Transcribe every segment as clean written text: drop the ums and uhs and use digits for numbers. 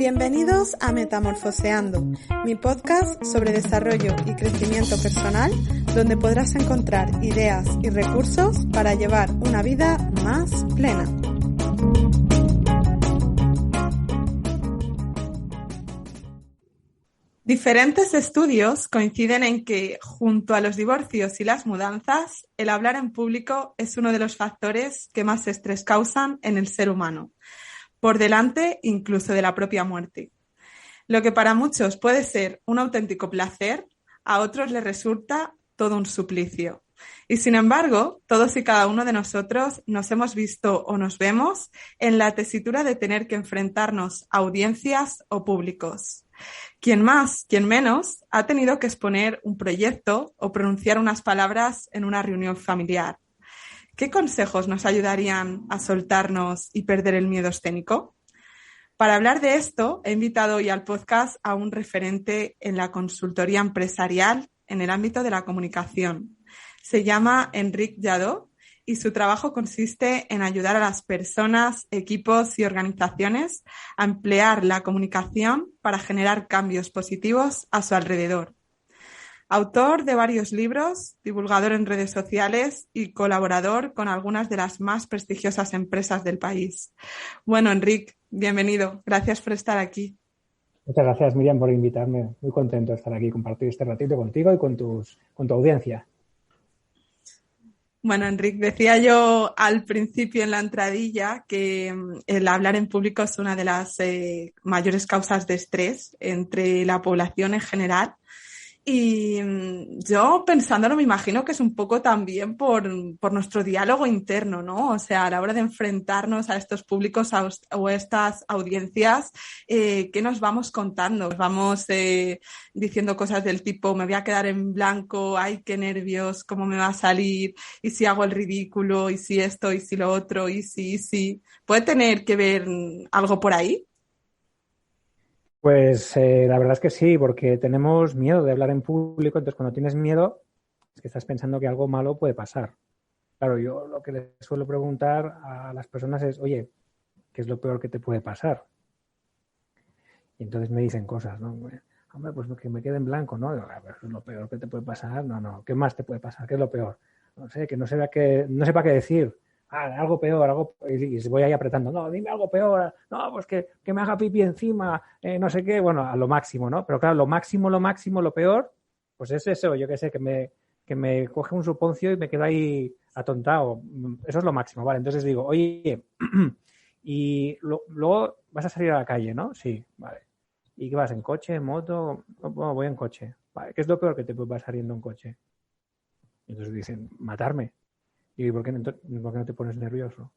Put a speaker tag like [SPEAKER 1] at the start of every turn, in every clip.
[SPEAKER 1] Bienvenidos a Metamorfoseando, mi podcast sobre desarrollo y crecimiento personal, donde podrás encontrar ideas y recursos para llevar una vida más plena. Diferentes estudios coinciden en que, junto a los divorcios y las mudanzas, el hablar en público es uno de los factores que más estrés causan en el ser humano, por delante incluso de la propia muerte. Lo que para muchos puede ser un auténtico placer, a otros les resulta todo un suplicio. Y sin embargo, todos y cada uno de nosotros nos hemos visto o nos vemos en la tesitura de tener que enfrentarnos a audiencias o públicos. Quien más, quien menos, ha tenido que exponer un proyecto o pronunciar unas palabras en una reunión familiar. ¿Qué consejos nos ayudarían a soltarnos y perder el miedo escénico? Para hablar de esto, he invitado hoy al podcast a un referente en la consultoría empresarial en el ámbito de la comunicación. Se llama Enric Lladó y su trabajo consiste en ayudar a las personas, equipos y organizaciones a emplear la comunicación para generar cambios positivos a su alrededor. Autor de varios libros, divulgador en redes sociales y colaborador con algunas de las más prestigiosas empresas del país. Bueno, Enric, bienvenido. Gracias por estar aquí.
[SPEAKER 2] Muchas gracias, Miriam, por invitarme. Muy contento de estar aquí y compartir este ratito contigo y con tu audiencia.
[SPEAKER 1] Bueno, Enric, decía yo al principio en la entradilla que el hablar en público es una de las mayores causas de estrés entre la población en general. Y yo pensándolo me imagino que es un poco también por nuestro diálogo interno, ¿no? O sea, a la hora de enfrentarnos a estos públicos o a estas audiencias, ¿qué nos vamos contando? Nos vamos diciendo cosas del tipo, me voy a quedar en blanco, ay, qué nervios, cómo me va a salir, y si hago el ridículo, y si esto, y si lo otro, y si. ¿Puede tener que ver algo por ahí?
[SPEAKER 2] Pues la verdad es que sí, porque tenemos miedo de hablar en público, entonces cuando tienes miedo es que estás pensando que algo malo puede pasar. Claro, yo lo que les suelo preguntar a las personas es, oye, ¿qué es lo peor que te puede pasar? Y entonces me dicen cosas, ¿no? Hombre, pues que me quede en blanco, ¿no? Digo, pero eso es lo peor que te puede pasar. No, ¿qué más te puede pasar? ¿Qué es lo peor? No sé, que no sepa qué decir. Algo peor, y voy ahí apretando, no, dime algo peor, no, pues que me haga pipí encima, no sé qué, bueno, a lo máximo, ¿no? Pero claro, lo máximo, lo peor, pues es eso, yo qué sé, que me coge un suponcio y me quedo ahí atontado. Eso es lo máximo, ¿vale? Entonces digo, oye, y luego vas a salir a la calle, ¿no? Sí, vale. ¿Y qué vas, en coche, en moto? Bueno, voy en coche. Vale, ¿qué es lo peor que te puede pasar yendo en coche? Y entonces dicen, matarme. ¿Y por qué no te pones nervioso?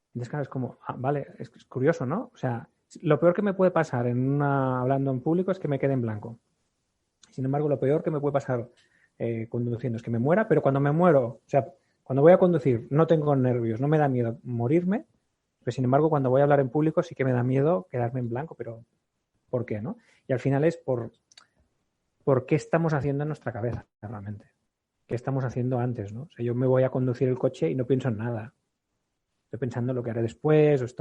[SPEAKER 2] Entonces, claro, es como, vale, es curioso, ¿no? O sea, lo peor que me puede pasar hablando en público es que me quede en blanco. Sin embargo, lo peor que me puede pasar conduciendo es que me muera, pero cuando me muero, o sea, cuando voy a conducir no tengo nervios, no me da miedo morirme, pero sin embargo, cuando voy a hablar en público sí que me da miedo quedarme en blanco, pero ¿por qué, no? Y al final es por qué estamos haciendo en nuestra cabeza, realmente. ¿Qué estamos haciendo antes, no? O sea, yo me voy a conducir el coche y no pienso en nada. Estoy pensando en lo que haré después,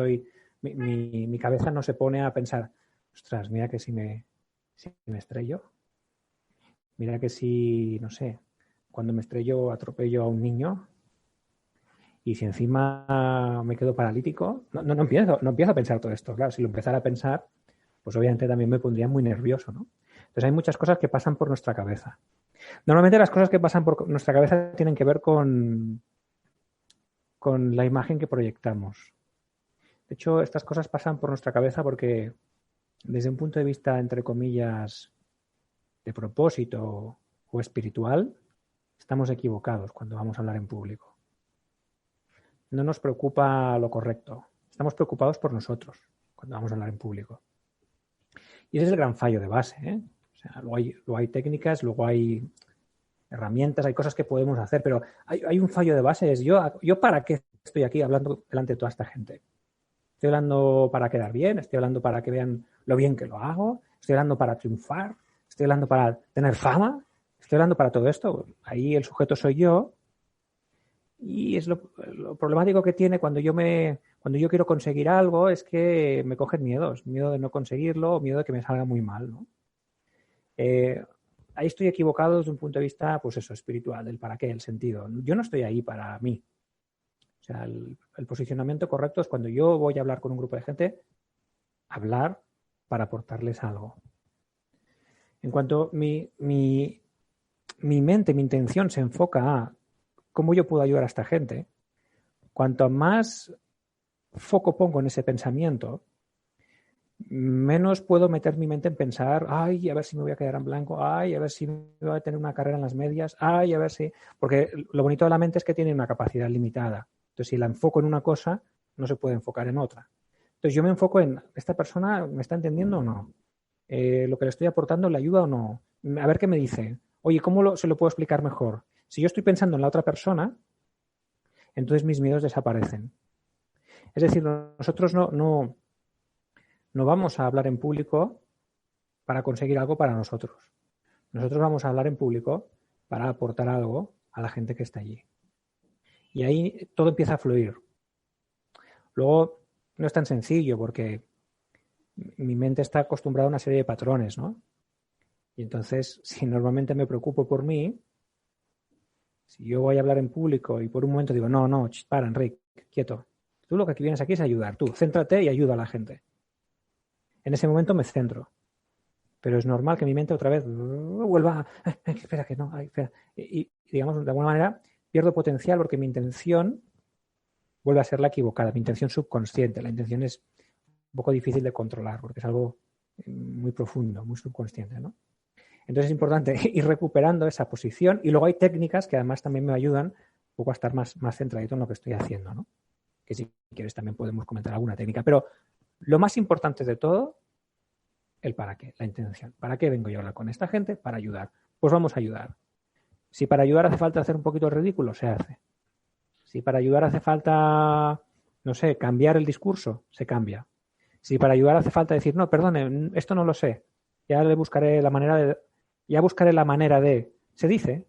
[SPEAKER 2] mi cabeza no se pone a pensar, ostras, mira que si me estrello, mira que si, no sé, cuando me estrello atropello a un niño y si encima me quedo paralítico, no empiezo a pensar todo esto. Claro, si lo empezara a pensar, pues obviamente también me pondría muy nervioso, ¿no? Entonces hay muchas cosas que pasan por nuestra cabeza. Normalmente las cosas que pasan por nuestra cabeza tienen que ver con la imagen que proyectamos. De hecho, estas cosas pasan por nuestra cabeza porque desde un punto de vista, entre comillas, de propósito o espiritual, estamos equivocados cuando vamos a hablar en público. No nos preocupa lo correcto. Estamos preocupados por nosotros cuando vamos a hablar en público. Y ese es el gran fallo de base, ¿eh? O sea, luego hay técnicas, luego hay herramientas, hay cosas que podemos hacer, pero hay un fallo de base, es yo para qué estoy aquí hablando delante de toda esta gente. Estoy hablando para quedar bien, estoy hablando para que vean lo bien que lo hago, estoy hablando para triunfar, estoy hablando para tener fama, estoy hablando para todo esto. Ahí el sujeto soy yo y es lo problemático que tiene cuando yo me Cuando yo quiero conseguir algo es que me cogen miedos, miedo de no conseguirlo o miedo de que me salga muy mal, ¿no? Ahí estoy equivocado desde un punto de vista, pues eso, espiritual, del para qué, el sentido. Yo no estoy ahí para mí. O sea, el posicionamiento correcto es cuando yo voy a hablar con un grupo de gente, hablar para aportarles algo. En cuanto mi mente, mi intención se enfoca a cómo yo puedo ayudar a esta gente, cuanto más foco pongo en ese pensamiento, menos puedo meter mi mente en pensar, ay, a ver si me voy a quedar en blanco, ay, a ver si me voy a tener una carrera en las medias, ay, a ver si... Porque lo bonito de la mente es que tiene una capacidad limitada. Entonces, si la enfoco en una cosa, no se puede enfocar en otra. Entonces, yo me enfoco en, ¿esta persona me está entendiendo o no? ¿Lo que le estoy aportando le ayuda o no? A ver qué me dice. Oye, ¿cómo se lo puedo explicar mejor? Si yo estoy pensando en la otra persona, entonces mis miedos desaparecen. Es decir, nosotros no vamos a hablar en público para conseguir algo para nosotros. Nosotros vamos a hablar en público para aportar algo a la gente que está allí. Y ahí todo empieza a fluir. Luego, no es tan sencillo porque mi mente está acostumbrada a una serie de patrones, ¿no? Y entonces, si normalmente me preocupo por mí, si yo voy a hablar en público y por un momento digo, no, para, Enrique, quieto. Tú lo que vienes aquí es ayudar. Tú, céntrate y ayuda a la gente. En ese momento me centro. Pero es normal que mi mente otra vez vuelva a... espera, que no, espera. Y, digamos, de alguna manera, pierdo potencial porque mi intención vuelve a ser la equivocada. Mi intención subconsciente. La intención es un poco difícil de controlar porque es algo muy profundo, muy subconsciente, ¿no? Entonces es importante ir recuperando esa posición y luego hay técnicas que además también me ayudan un poco a estar más centradito en lo que estoy haciendo, ¿no? Que si quieres también podemos comentar alguna técnica. Pero lo más importante de todo, el para qué, la intención. ¿Para qué vengo yo a hablar con esta gente? Para ayudar. Pues vamos a ayudar. Si para ayudar hace falta hacer un poquito de ridículo, se hace. Si para ayudar hace falta, no sé, cambiar el discurso, se cambia. Si para ayudar hace falta decir, no, perdone, esto no lo sé, ya buscaré la manera de, se dice,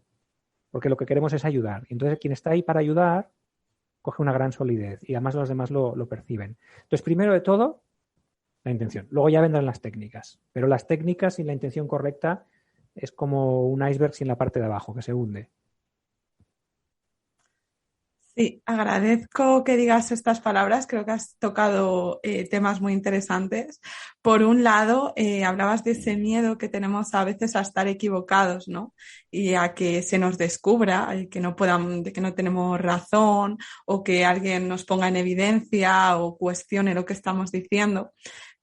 [SPEAKER 2] porque lo que queremos es ayudar. Entonces, quien está ahí para ayudar coge una gran solidez y además los demás lo perciben. Entonces, primero de todo, la intención. Luego ya vendrán las técnicas, pero las técnicas sin la intención correcta es como un iceberg sin la parte de abajo, que se hunde.
[SPEAKER 1] Sí, agradezco que digas estas palabras. Creo que has tocado temas muy interesantes. Por un lado, hablabas de ese miedo que tenemos a veces a estar equivocados, ¿no? Y a que se nos descubra, de que no tenemos razón o que alguien nos ponga en evidencia o cuestione lo que estamos diciendo.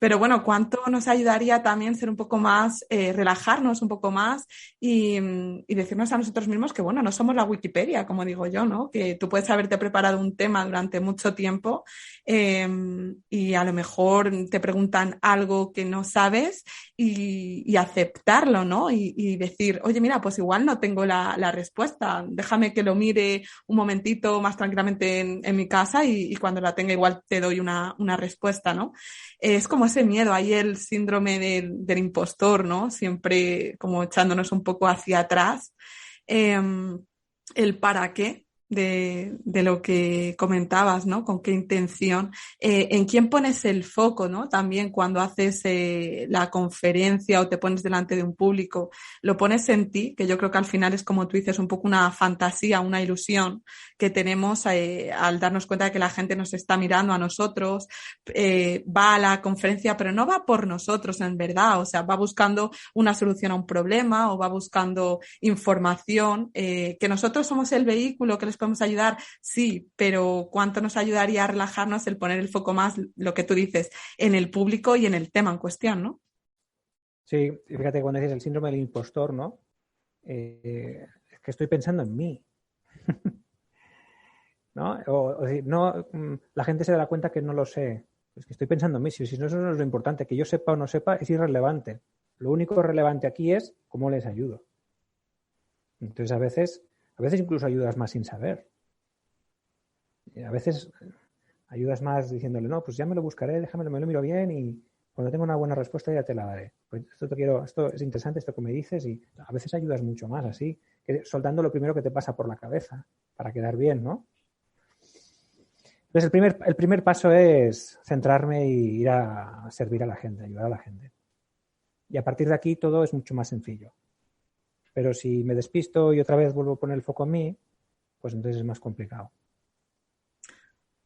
[SPEAKER 1] Pero bueno, ¿cuánto nos ayudaría también ser un poco más, relajarnos un poco más y decirnos a nosotros mismos que, bueno, no somos la Wikipedia, como digo yo, ¿no? Que tú puedes haberte preparado un tema durante mucho tiempo y a lo mejor te preguntan algo que no sabes y aceptarlo, ¿no? Y decir, oye, mira, pues igual no tengo la respuesta, déjame que lo mire un momentito más tranquilamente en mi casa y cuando la tenga igual te doy una respuesta, ¿no? Es como ese miedo, ahí el síndrome del impostor, ¿no? Siempre como echándonos un poco hacia atrás. Eh, el para qué de lo que comentabas, ¿no? Con qué intención, en quién pones el foco, ¿no? También cuando haces la conferencia o te pones delante de un público, lo pones en ti, que yo creo que al final es como tú dices, un poco una fantasía, una ilusión que tenemos al darnos cuenta de que la gente nos está mirando a nosotros, va a la conferencia, pero no va por nosotros en verdad, o sea, va buscando una solución a un problema o va buscando información, que nosotros somos el vehículo que les podemos ayudar, sí, pero ¿cuánto nos ayudaría a relajarnos el poner el foco más, lo que tú dices, en el público y en el tema en cuestión, ¿no?
[SPEAKER 2] Sí, fíjate, cuando dices el síndrome del impostor, ¿no? Es que estoy pensando en mí. ¿No? No, la gente se da cuenta que no lo sé. Es que estoy pensando en mí. Si no, eso no es lo importante. Que yo sepa o no sepa es irrelevante. Lo único relevante aquí es cómo les ayudo. Entonces, a veces incluso ayudas más sin saber. A veces ayudas más diciéndole, no, pues ya me lo buscaré, déjame, me lo miro bien y cuando tenga una buena respuesta ya te la daré. Pues esto es interesante, esto que me dices, y a veces ayudas mucho más así, que soltando lo primero que te pasa por la cabeza para quedar bien, ¿no? Entonces, el primer paso es centrarme y ir a servir a la gente, ayudar a la gente. Y a partir de aquí todo es mucho más sencillo. Pero si me despisto y otra vez vuelvo a poner el foco en mí, pues entonces es más complicado.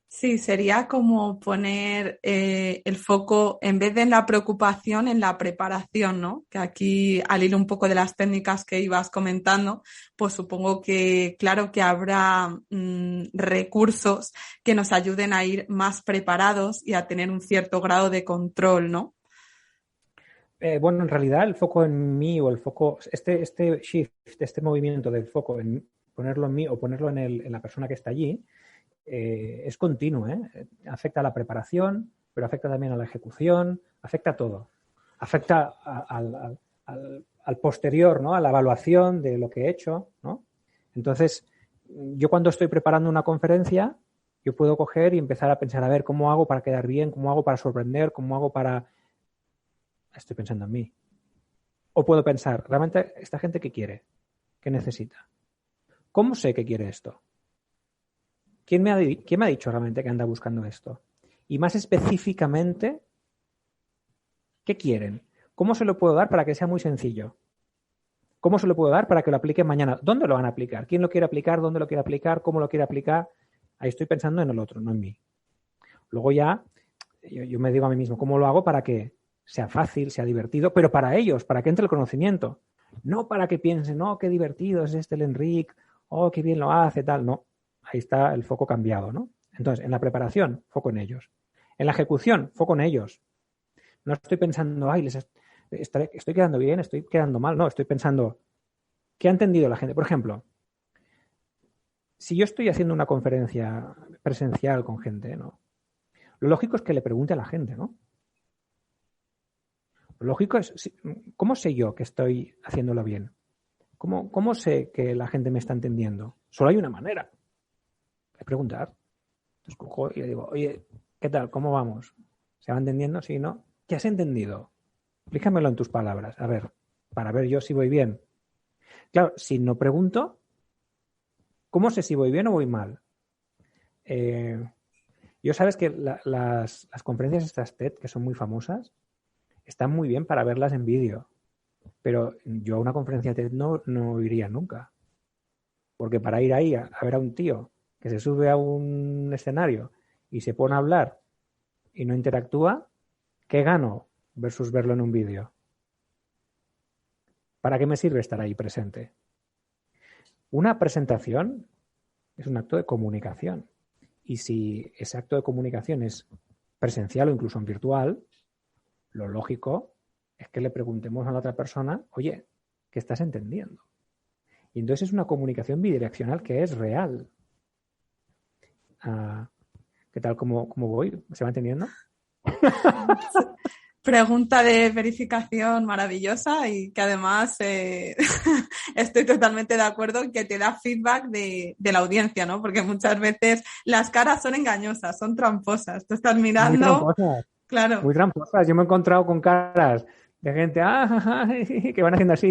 [SPEAKER 1] Sí, sería como poner el foco, en vez de en la preocupación, en la preparación, ¿no? Que aquí, al hilo un poco de las técnicas que ibas comentando, pues supongo que, claro, que habrá recursos que nos ayuden a ir más preparados y a tener un cierto grado de control, ¿no?
[SPEAKER 2] Bueno, en realidad el foco en mí o el foco, este shift, este movimiento del foco en ponerlo en mí o ponerlo en la persona que está allí, es continuo, ¿eh? Afecta a la preparación, pero afecta también a la ejecución, afecta a todo. Afecta al posterior, ¿no? A la evaluación de lo que he hecho, ¿no? Entonces, yo cuando estoy preparando una conferencia, yo puedo coger y empezar a pensar, a ver, ¿cómo hago para quedar bien? ¿Cómo hago para sorprender? ¿Cómo hago para...? Estoy pensando en mí. O puedo pensar, ¿realmente esta gente qué quiere? ¿Qué necesita? ¿Cómo sé que quiere esto? ¿Quién me ha dicho realmente que anda buscando esto? Y más específicamente, ¿qué quieren? ¿Cómo se lo puedo dar para que sea muy sencillo? ¿Cómo se lo puedo dar para que lo apliquen mañana? ¿Dónde lo van a aplicar? ¿Quién lo quiere aplicar? ¿Dónde lo quiere aplicar? ¿Cómo lo quiere aplicar? Ahí estoy pensando en el otro, no en mí. Luego ya yo me digo a mí mismo, ¿cómo lo hago para que sea fácil, sea divertido? Pero para ellos, para que entre el conocimiento. No para que piensen, no, qué divertido es este el Enric, oh, qué bien lo hace, tal. No, ahí está el foco cambiado, ¿no? Entonces, en la preparación, foco en ellos. En la ejecución, foco en ellos. No estoy pensando, ay, estoy quedando bien, estoy quedando mal. No, estoy pensando, ¿qué ha entendido la gente? Por ejemplo, si yo estoy haciendo una conferencia presencial con gente, ¿no? Lo lógico es que le pregunte a la gente, ¿no? Lo lógico es, ¿cómo sé yo que estoy haciéndolo bien? ¿Cómo sé que la gente me está entendiendo? Solo hay una manera, es preguntar. Entonces cojo y le digo, oye, ¿qué tal? ¿Cómo vamos? ¿Se va entendiendo? ¿Sí, no? ¿Qué has entendido? Explícamelo en tus palabras, a ver, para ver yo si voy bien. Claro, si no pregunto, ¿cómo sé si voy bien o voy mal? Yo sabes que las conferencias estas TED, que son muy famosas, están muy bien para verlas en vídeo. Pero yo a una conferencia TED no iría nunca. Porque para ir ahí a ver a un tío que se sube a un escenario y se pone a hablar y no interactúa, ¿qué gano versus verlo en un vídeo? ¿Para qué me sirve estar ahí presente? Una presentación es un acto de comunicación. Y si ese acto de comunicación es presencial o incluso en virtual, lo lógico es que le preguntemos a la otra persona, oye, ¿qué estás entendiendo? Y entonces es una comunicación bidireccional que es real. ¿Qué tal? ¿Cómo voy? ¿Se va entendiendo?
[SPEAKER 1] Pregunta de verificación maravillosa y que además estoy totalmente de acuerdo en que te da feedback de la audiencia, ¿no? Porque muchas veces las caras son engañosas, son tramposas. Tú estás
[SPEAKER 2] Muy
[SPEAKER 1] mirando,
[SPEAKER 2] tramposas,
[SPEAKER 1] claro.
[SPEAKER 2] muy tramposas. Yo me he encontrado con caras de gente que van haciendo así,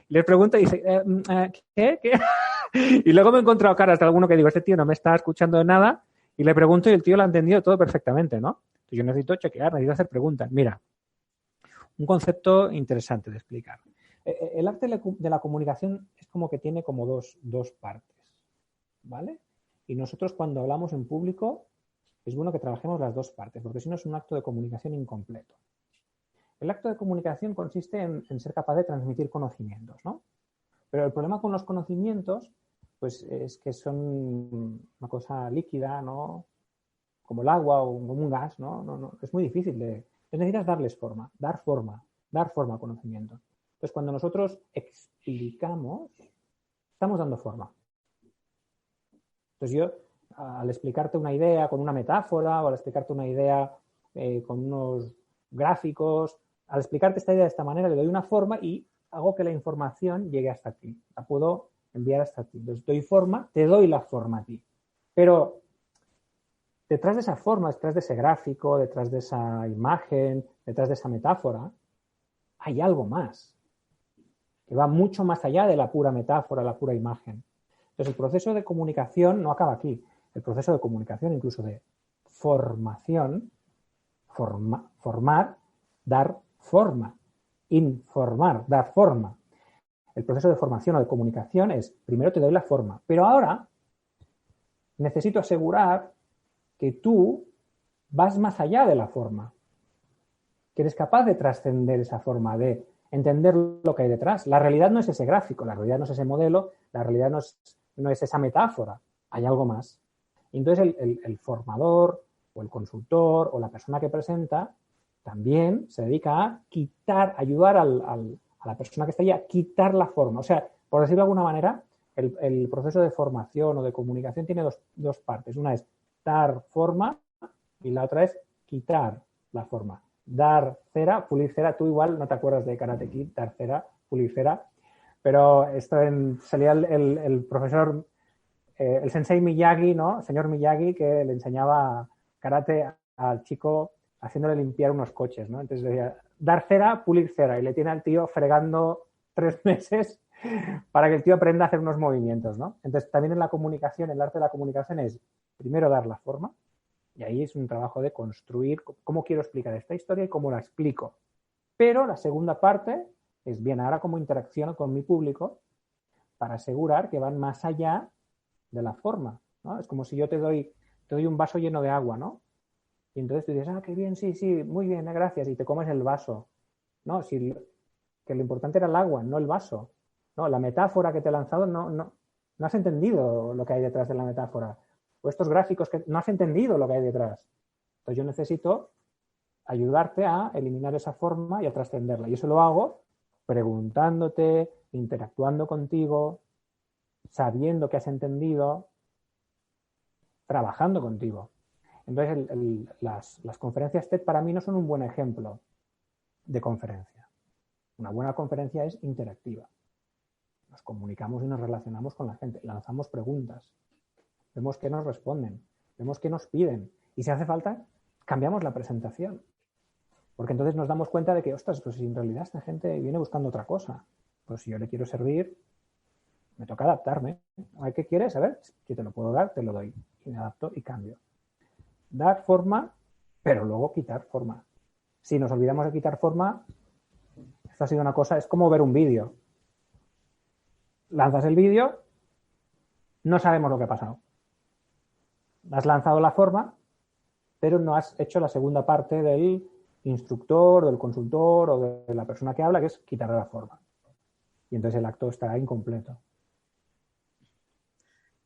[SPEAKER 2] y les pregunto y dice, ¿qué? ¿Qué? Y luego me he encontrado caras de alguno que digo, este tío no me está escuchando de nada, y le pregunto y el tío lo ha entendido todo perfectamente, ¿no? Entonces yo necesito chequear, necesito hacer preguntas. Mira, un concepto interesante de explicar. El arte de la comunicación es como que tiene como dos partes, ¿vale? Y nosotros cuando hablamos en público es bueno que trabajemos las dos partes, porque si no es un acto de comunicación incompleto. El acto de comunicación consiste en ser capaz de transmitir conocimientos, ¿no? Pero el problema con los conocimientos, pues es que son una cosa líquida, ¿no? Como el agua o como un gas, ¿no? No, es muy difícil de... Necesitas darles forma, dar forma al conocimiento. Entonces, cuando nosotros explicamos, estamos dando forma. Entonces yo, al explicarte una idea con una metáfora o al explicarte una idea con unos gráficos, al explicarte esta idea de esta manera, le doy una forma y hago que la información llegue hasta ti. La puedo enviar hasta ti. Entonces doy forma, te doy la forma a ti. Pero detrás de esa forma, detrás de ese gráfico, detrás de esa imagen, detrás de esa metáfora, hay algo más, que va mucho más allá de la pura metáfora, la pura imagen. Entonces, el proceso de comunicación no acaba aquí. El proceso de comunicación, incluso de formación, formar, dar forma, informar, dar forma. El proceso de formación o de comunicación es, primero te doy la forma, pero ahora necesito asegurar que tú vas más allá de la forma, que eres capaz de trascender esa forma, de entender lo que hay detrás. La realidad no es ese gráfico, la realidad no es ese modelo, la realidad no es esa metáfora, hay algo más. Y entonces el formador o el consultor o la persona que presenta también se dedica a ayudar a la persona que está ahí a quitar la forma. O sea, por decirlo de alguna manera, el proceso de formación o de comunicación tiene dos partes. Una es dar forma y la otra es quitar la forma. Dar cera, pulir cera. Tú igual no te acuerdas de Karate Kid, dar cera, pulir cera. Pero esto salía el profesor, el sensei Miyagi, ¿no? Señor Miyagi, que le enseñaba karate al chico haciéndole limpiar unos coches, ¿no? Entonces decía, dar cera, pulir cera. Y le tiene al tío fregando 3 meses para que el tío aprenda a hacer unos movimientos, ¿no? Entonces también en la comunicación, el arte de la comunicación es primero dar la forma. Y ahí es un trabajo de construir cómo quiero explicar esta historia y cómo la explico. Pero la segunda parte es, bien, ahora cómo interacciono con mi público para asegurar que van más allá de la forma, ¿no? Es como si yo te doy un vaso lleno de agua, ¿no? Y entonces tú dices, qué bien, sí, muy bien, gracias, y te comes el vaso. No, que lo importante era el agua, no el vaso. No, la metáfora que te he lanzado no has entendido lo que hay detrás de la metáfora. O estos gráficos que no has entendido lo que hay detrás. Entonces yo necesito ayudarte a eliminar esa forma y a trascenderla. Y eso lo hago preguntándote, interactuando contigo, sabiendo que has entendido, trabajando contigo. Entonces las conferencias TED para mí no son un buen ejemplo de conferencia. Una buena conferencia es interactiva. Nos comunicamos y nos relacionamos con la gente, lanzamos preguntas. Vemos qué nos responden, vemos qué nos piden. Y si hace falta, cambiamos la presentación. Porque entonces nos damos cuenta de que, ostras, pues si en realidad esta gente viene buscando otra cosa. Pues si yo le quiero servir, me toca adaptarme. A ver, ¿qué quieres? A ver, si te lo puedo dar, te lo doy. Y me adapto y cambio. Dar forma, pero luego quitar forma. Si nos olvidamos de quitar forma, esto ha sido una cosa, es como ver un vídeo. Lanzas el vídeo, no sabemos lo que ha pasado. Has lanzado la forma, pero no has hecho la segunda parte del instructor, del consultor o de la persona que habla, que es quitarle la forma. Y entonces el acto está incompleto.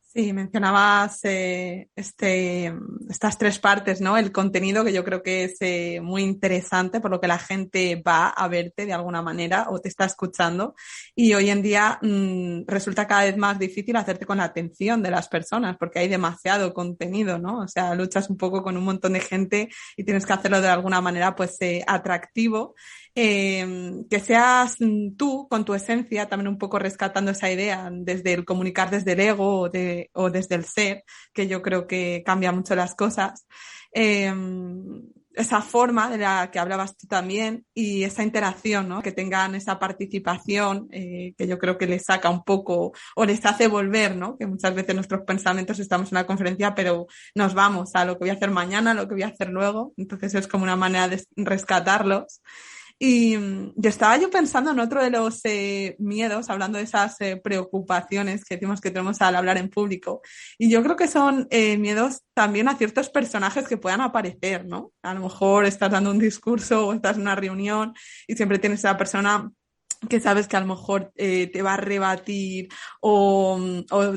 [SPEAKER 1] Sí, mencionabas estas 3 partes, ¿no? El contenido, que yo creo que es muy interesante, por lo que la gente va a verte de alguna manera o te está escuchando. Y hoy en día resulta cada vez más difícil hacerte con la atención de las personas, porque hay demasiado contenido, ¿no? O sea, luchas un poco con un montón de gente y tienes que hacerlo de alguna manera, pues, atractivo. Que seas tú con tu esencia, también un poco rescatando esa idea desde el comunicar desde el ego o desde el ser, que yo creo que cambia mucho las cosas. Esa forma de la que hablabas tú también y esa interacción, ¿no? Que tengan esa participación, que yo creo que les saca un poco o les hace volver, ¿no? Que muchas veces nuestros pensamientos estamos en una conferencia, pero nos vamos a lo que voy a hacer mañana, a lo que voy a hacer luego. Entonces es como una manera de rescatarlos. Y estaba yo pensando en otro de los miedos, hablando de esas preocupaciones que decimos que tenemos al hablar en público. Y yo creo que son miedos también a ciertos personajes que puedan aparecer, ¿no? A lo mejor estás dando un discurso o estás en una reunión y siempre tienes esa persona que sabes que a lo mejor te va a rebatir o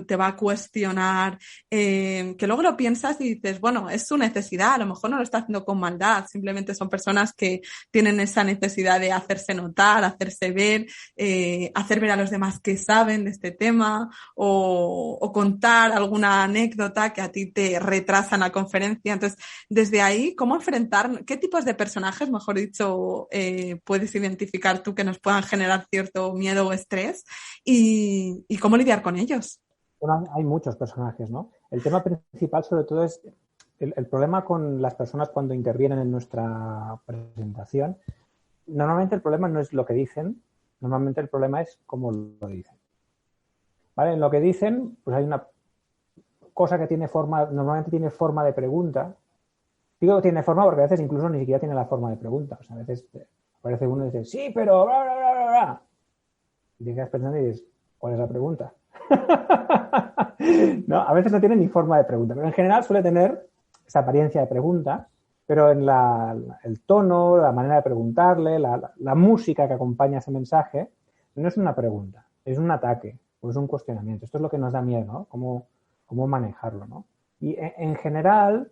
[SPEAKER 1] te va a cuestionar, que luego lo piensas y dices, bueno, es su necesidad, a lo mejor no lo está haciendo con maldad, simplemente son personas que tienen esa necesidad de hacerse notar, hacerse ver, hacer ver a los demás que saben de este tema o contar alguna anécdota que a ti te retrasa en la conferencia. Entonces, desde ahí, ¿cómo enfrentar, qué tipos de personajes, mejor dicho, puedes identificar tú que nos puedan generar cierto miedo o estrés y cómo lidiar con ellos?
[SPEAKER 2] Bueno, hay muchos personajes, ¿no? El tema principal, sobre todo, es el problema con las personas cuando intervienen en nuestra presentación. Normalmente el problema no es lo que dicen, normalmente el problema es cómo lo dicen. ¿Vale? En lo que dicen, pues hay una cosa que tiene forma, normalmente tiene forma de pregunta, Digo que tiene forma porque a veces incluso ni siquiera tiene la forma de pregunta. O sea, a veces aparece uno y dice, sí, pero bla, bla, bla, bla, bla. Y te quedas pensando y dices, ¿cuál es la pregunta? No, a veces no tiene ni forma de pregunta, pero en general suele tener esa apariencia de pregunta, pero en el tono, la manera de preguntarle, la música que acompaña ese mensaje, no es una pregunta, es un ataque o es un cuestionamiento. Esto es lo que nos da miedo, ¿no? Cómo manejarlo, ¿no? Y en general,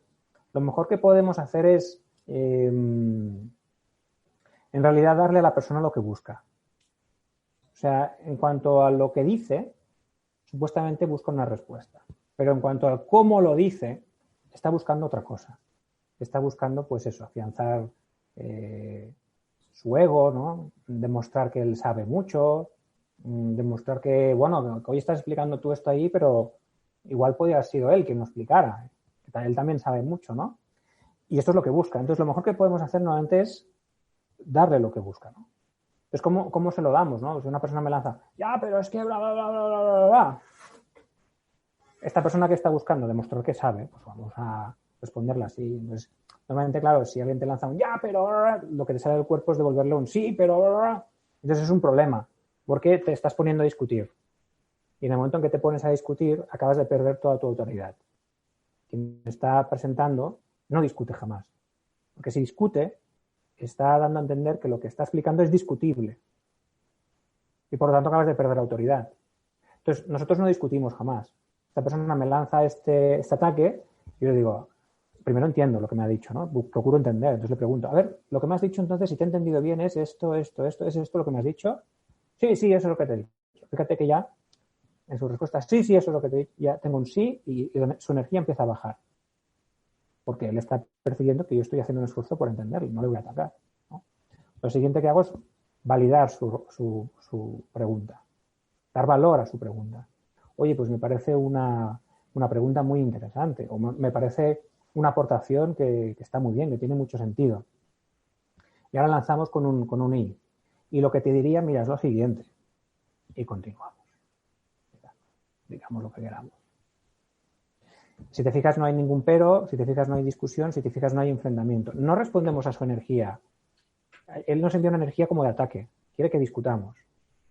[SPEAKER 2] lo mejor que podemos hacer es, en realidad, darle a la persona lo que busca. O sea, en cuanto a lo que dice, supuestamente busca una respuesta. Pero en cuanto a cómo lo dice, está buscando otra cosa. Está buscando, pues eso, afianzar su ego, ¿no? Demostrar que él sabe mucho, demostrar que, bueno, que hoy estás explicando tú esto ahí, pero igual podría haber sido él quien lo explicara. Que él también sabe mucho, ¿no? Y esto es lo que busca. Entonces, lo mejor que podemos hacer nuevamente es darle lo que busca, ¿no? Entonces, ¿cómo se lo damos, no? Si una persona me lanza, ya, pero es que bla, bla, bla, bla, bla, bla, bla. Esta persona que está buscando demostrar que sabe, pues vamos a responderla así. Pues, normalmente, claro, si alguien te lanza un ya, pero lo que te sale del cuerpo es devolverle un sí, pero entonces es un problema, porque te estás poniendo a discutir. Y en el momento en que te pones a discutir, acabas de perder toda tu autoridad. Quien está presentando no discute jamás. Porque si discute, está dando a entender que lo que está explicando es discutible. Y por lo tanto acabas de perder autoridad. Entonces, nosotros no discutimos jamás. Esta persona me lanza este ataque y yo le digo, primero entiendo lo que me ha dicho, ¿no? Procuro entender. Entonces le pregunto, a ver, lo que me has dicho entonces, si te he entendido bien, ¿es esto, ¿es esto lo que me has dicho? Sí, eso es lo que te he dicho. Fíjate que ya, en su respuesta, sí, eso es lo que te he dicho. Ya tengo un sí y su energía empieza a bajar. Porque él está percibiendo que yo estoy haciendo un esfuerzo por entenderlo, no le voy a atacar, ¿no? Lo siguiente que hago es validar su pregunta, dar valor a su pregunta. Oye, pues me parece una pregunta muy interesante, o me parece una aportación que está muy bien, que tiene mucho sentido. Y ahora lanzamos con un I. Y lo que te diría, mira, es lo siguiente. Y continuamos. Digamos lo que queramos. Si te fijas, no hay ningún pero, si te fijas, no hay discusión, si te fijas, no hay enfrentamiento. No respondemos a su energía. Él nos envía una energía como de ataque. Quiere que discutamos.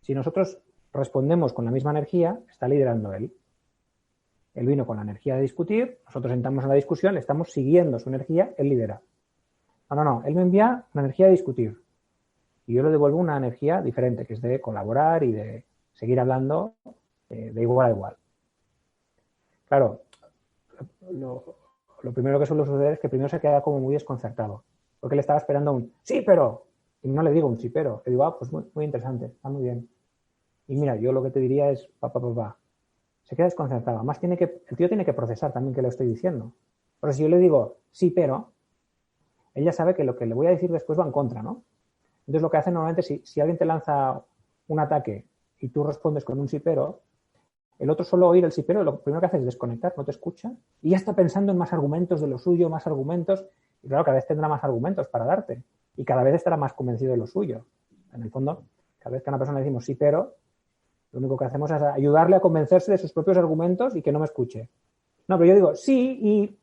[SPEAKER 2] Si nosotros respondemos con la misma energía, está liderando él. Él vino con la energía de discutir, nosotros entramos en la discusión, le estamos siguiendo su energía, él lidera. No. Él me envía una energía de discutir. Y yo le devuelvo una energía diferente, que es de colaborar y de seguir hablando de igual a igual. Claro, lo primero que suele suceder es que primero se queda como muy desconcertado, porque él estaba esperando un sí, pero, y no le digo un sí, pero, le digo, pues muy interesante, está muy bien. Y mira, yo lo que te diría es, se queda desconcertado. Además, el tío tiene que procesar también que le estoy diciendo. Pero si yo le digo sí, pero, ella sabe que lo que le voy a decir después va en contra, ¿no? Entonces, lo que hace normalmente, si alguien te lanza un ataque y tú respondes con un sí, pero, el otro solo oír el sí, pero, lo primero que hace es desconectar, no te escucha, y ya está pensando en más argumentos de lo suyo, más argumentos, y claro, cada vez tendrá más argumentos para darte, y cada vez estará más convencido de lo suyo. En el fondo, cada vez que a una persona le decimos sí, pero, lo único que hacemos es ayudarle a convencerse de sus propios argumentos y que no me escuche. No, pero yo digo sí y...